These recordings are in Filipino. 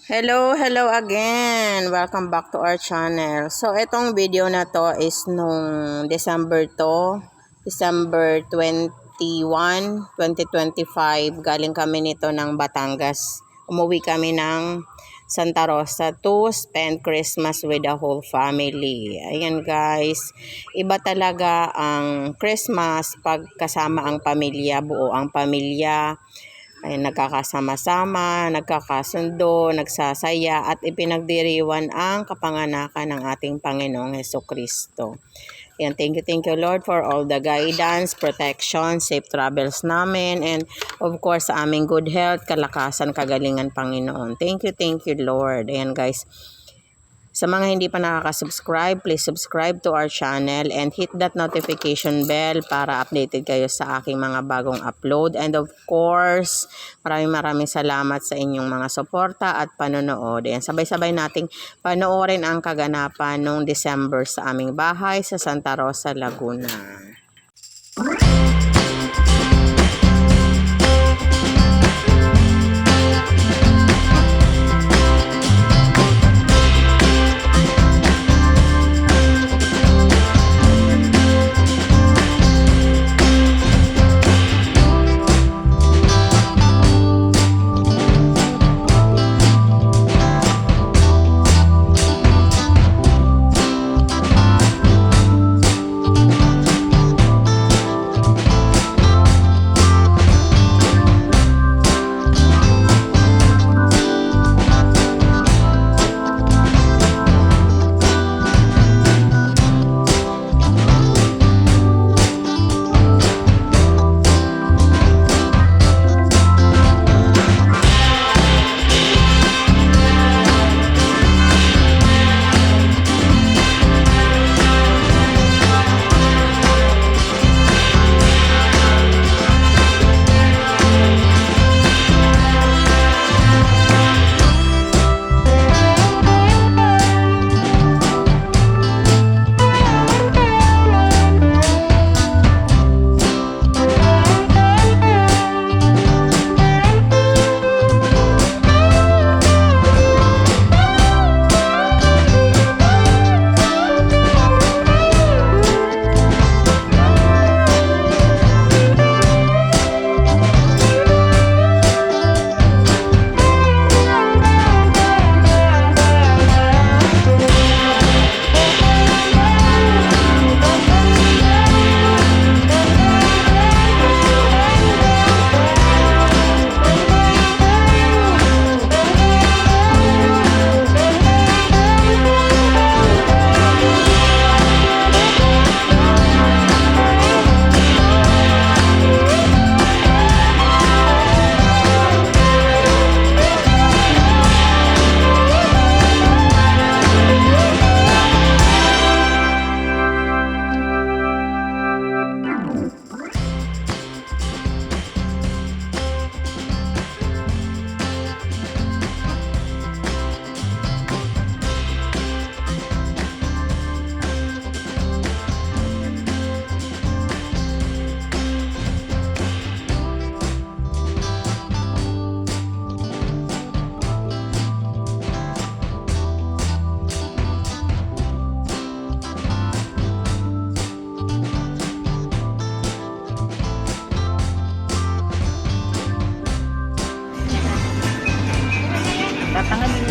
Hello again. Welcome back to our channel. So, itong video na to is nung December 21, 2025. Galing kami nito ng Batangas. Umuwi kami ng Santa Rosa to spend Christmas with the whole family. Ayan guys, iba talaga ang Christmas pag kasama ang pamilya, buo ang pamilya. Ay nagkakasama-sama, nagkakasundo, nagsasaya at ipinagdiriwan ang kapanganakan ng ating Panginoong Hesukristo. Yan, thank you Lord for all the guidance, protection, safe travels namin, and of course sa aming good health, kalakasan, kagalingan Panginoon. Thank you Lord. Ayan guys. Sa mga hindi pa nakaka-subscribe, please subscribe to our channel and hit that notification bell para updated kayo sa aking mga bagong upload. And of course, maraming salamat sa inyong mga suporta at panonood. And sabay-sabay nating panoorin ang kaganapan noong December sa aming bahay sa Santa Rosa, Laguna.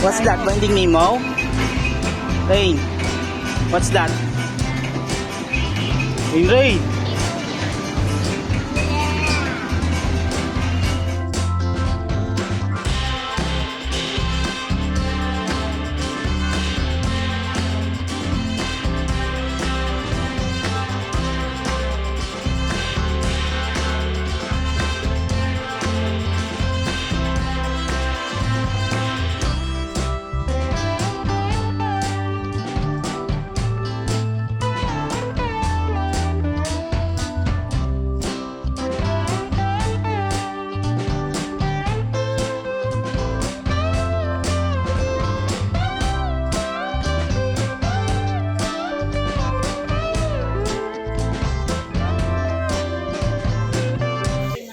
What's that? Vending Nemo? Rain. What's that? Rain.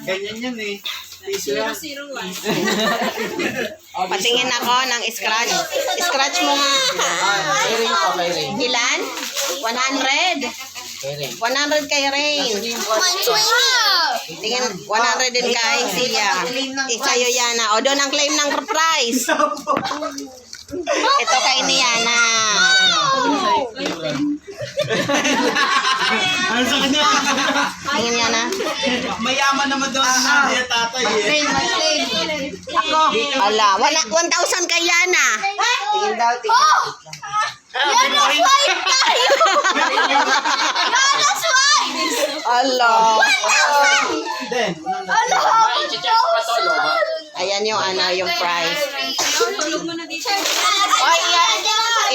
Ganyan yan eh. Patingin ako ng scratch. Scratch mo nga. Ilan? 100. 100 kay Rain. Tingin, 100 din kay Sia. Sa'yo, Yana. O, doon ang claim ng prize. Ito kay ni Yana. Ano sa kanya? Tingin, Yana. Mayaman naman daw si tatay eh. Ako. Ala, 1,000 kay Yana. Tingin daw, tingin. Ala. Then, Ayan yung yung prize. Oy,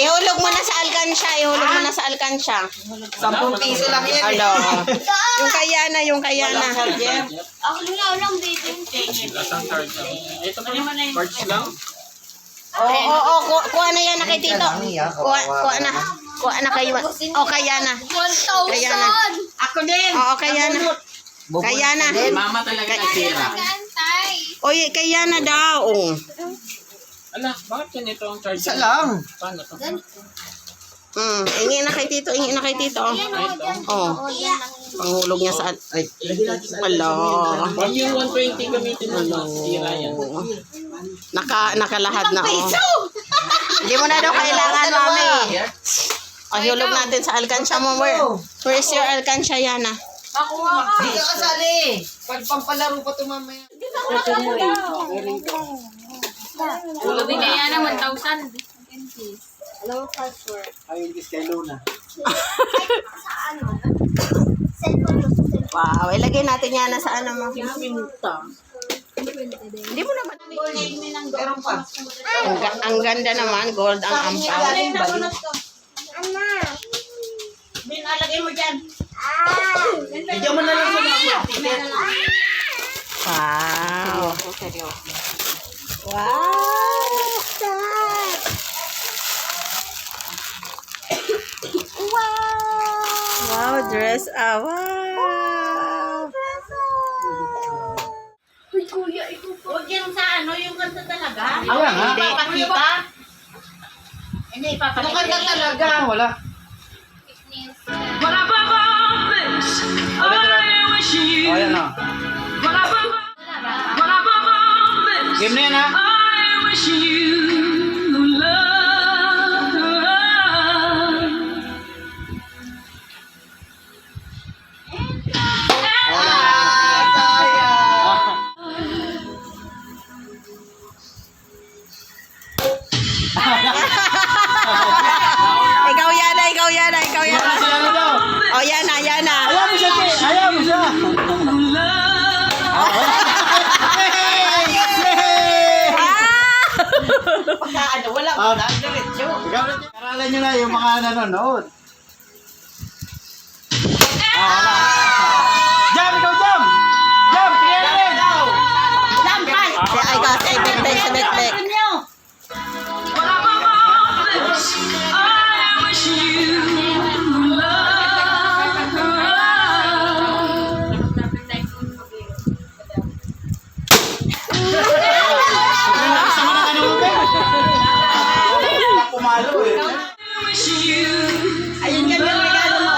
ihulog mo na sa alkansya. Ihulog mo na sa alkansya. 10 piso lang yan. Alo. Yung kayana, yung kayana. Oo, kuha na yan na kay Tito. Kuha na. Kuha na kayo. O, kayana. Kayana. Ako din. Oo, kayana. Kayana. Mama talaga nasira. Oy, kayana daw. Oh. Ala, bakit ganito ang charge? Isa lang. Paano to? Ingi na kay Tito, ingi na kay Tito. Oh. Panghulog niya sa... Ay, lagyan natin sa Wala. Huwag yung 120 gamitin mo na. Sira yan. Nakalahad na, oh. Hindi mo na daw kailangan, mami. Oh, hulog natin sa alkansya mo. Where's your alkansya, Yana? Hindi ka kasali. Pag pampalaro pa ito mamaya. Ulo din kaya na 1,000. ayun kis kay Luna. Wow, ilagay natin Yana sa ano mo. Hindi mo naman. Meron pa. Ang ganda naman, gold ang ampaw. Binalagay mo dyan. Bigyan mo na lang sa mga. Wow. Wow. Wow, dress up. Wow. Huwag yan sa ano, yung kanta talaga. Wala nga. Papakita. Hindi, papakita. Yung kanta talaga. Wala. Oh, yan na. Game na yan ha. Ikaw Yana, ikaw Yana, ikaw Yana. Ano daw? Oh, Yana, Yana. Ayaw mo siya, Che. Ayaw mo siya. Pagka ano, wala. Wala. Diretso. Karalan nyo na yung mga nanonood. Wala. Jump, ikaw jump! Jump! Tingnan mo! Lampan. Ay, kasi, bekbek sa bekbek. Sama na ka naman, Ben. Pumalo eh. Ayun ka yung regalo mo.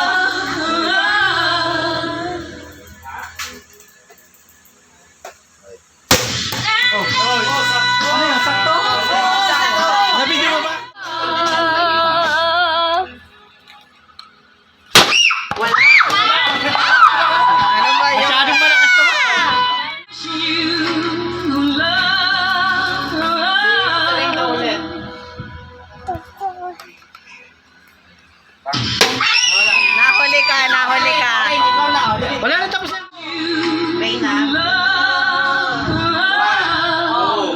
Ano yan? Sakto? Nabigyan mo ba? Ano ba yun? Masyadong malakas naman. Nahuli ka, nahuli ka. Wala na tapos na. Reyna.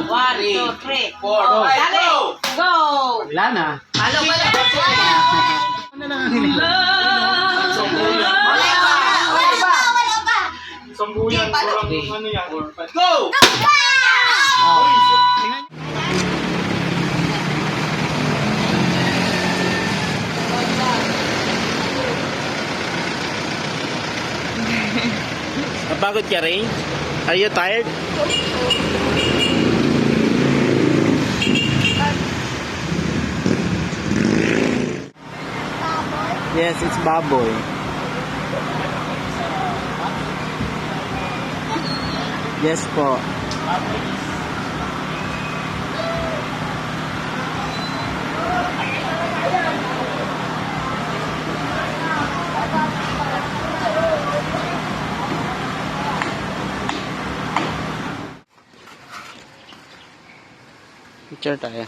1, 2, 3. 4, Dali. Go. Wala na. Halo pa lang. Ano lang ang hinila? Wala pa. Wala pa. Sambuyan, kurang ano yan. Go! Napagod ka rin? Are you tired? Yes, it's baboy. Yes po. Picture tayo.